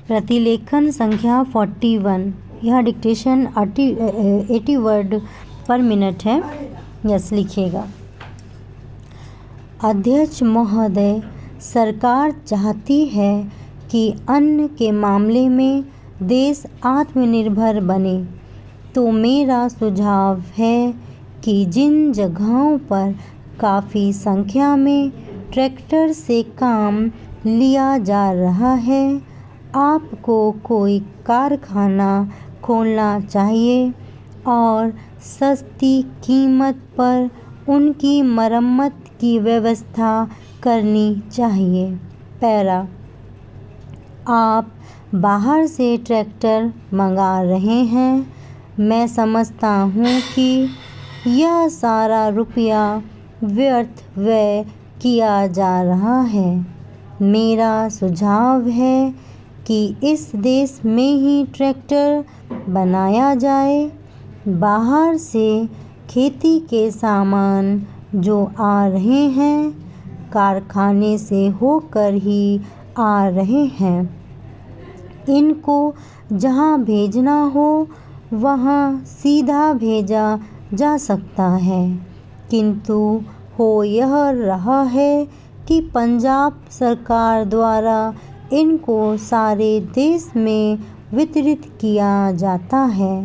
प्रतिलेखन संख्या 41। यह डिक्टेशन 80 वर्ड पर मिनट है। यस लिखिएगा। अध्यक्ष महोदय, सरकार चाहती है कि अन्न के मामले में देश आत्मनिर्भर बने, तो मेरा सुझाव है कि जिन जगहों पर काफ़ी संख्या में ट्रैक्टर से काम लिया जा रहा है, आपको कोई कारखाना खोलना चाहिए और सस्ती कीमत पर उनकी मरम्मत की व्यवस्था करनी चाहिए। पैरा, आप बाहर से ट्रैक्टर मंगा रहे हैं। मैं समझता हूँ कि यह सारा रुपया व्यर्थ व्यय किया जा रहा है। मेरा सुझाव है कि इस देश में ही ट्रैक्टर बनाया जाए। बाहर से खेती के सामान जो आ रहे हैं, कारखाने से होकर ही आ रहे हैं। इनको जहाँ भेजना हो वहाँ सीधा भेजा जा सकता है, किंतु हो यह रहा है कि पंजाब सरकार द्वारा इनको सारे देश में वितरित किया जाता है।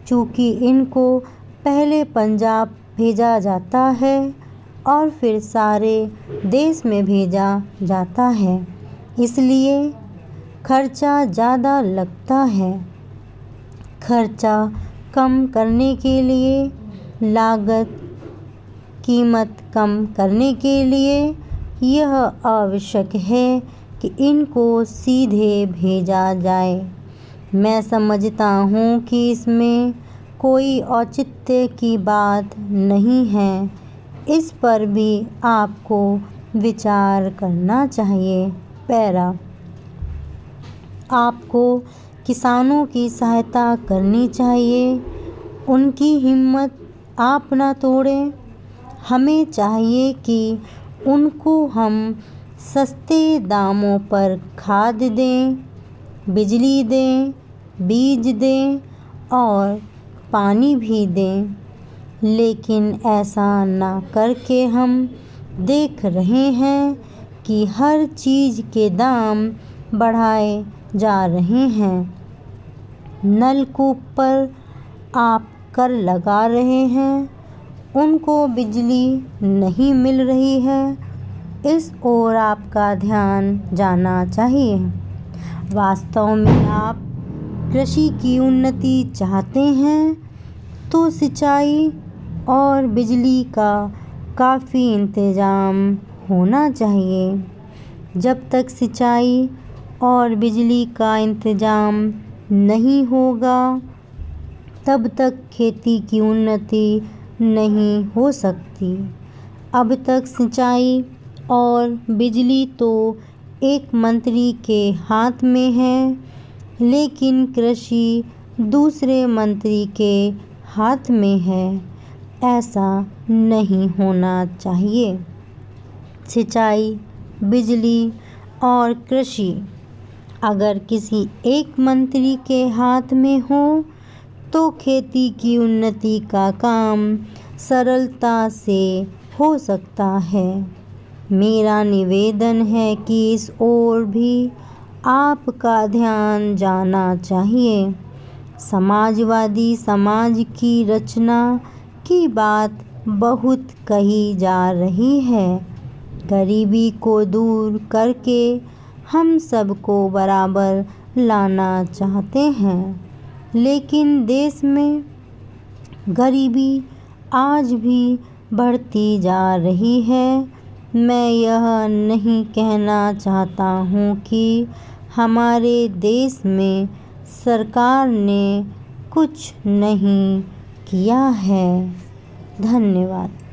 चूँकि इनको पहले पंजाब भेजा जाता है और फिर सारे देश में भेजा जाता है, इसलिए खर्चा ज़्यादा लगता है। खर्चा कम करने के लिए, कीमत कम करने के लिए यह आवश्यक है कि इनको सीधे भेजा जाए। मैं समझता हूँ कि इसमें कोई औचित्य की बात नहीं है। इस पर भी आपको विचार करना चाहिए। पैरा, आपको किसानों की सहायता करनी चाहिए। उनकी हिम्मत आप ना तोड़ें। हमें चाहिए कि उनको हम सस्ते दामों पर खाद दें, बिजली दें, बीज दें और पानी भी दें। लेकिन ऐसा ना करके हम देख रहे हैं कि हर चीज़ के दाम बढ़ाए जा रहे हैं। नलकूप पर आप कर लगा रहे हैं, उनको बिजली नहीं मिल रही है। इस ओर आपका ध्यान जाना चाहिए। वास्तव में आप कृषि की उन्नति चाहते हैं तो सिंचाई और बिजली का काफ़ी इंतज़ाम होना चाहिए। जब तक सिंचाई और बिजली का इंतज़ाम नहीं होगा, तब तक खेती की उन्नति नहीं हो सकती। अब तक सिंचाई और बिजली तो एक मंत्री के हाथ में है, लेकिन कृषि दूसरे मंत्री के हाथ में है। ऐसा नहीं होना चाहिए। सिंचाई, बिजली और कृषि अगर किसी एक मंत्री के हाथ में हो तो खेती की उन्नति का काम सरलता से हो सकता है। मेरा निवेदन है कि इस ओर भी आपका ध्यान जाना चाहिए। समाजवादी समाज की रचना की बात बहुत कही जा रही है। गरीबी को दूर करके हम सबको बराबर लाना चाहते हैं, लेकिन देश में गरीबी आज भी बढ़ती जा रही है। मैं यह नहीं कहना चाहता हूँ कि हमारे देश में सरकार ने कुछ नहीं किया है। धन्यवाद।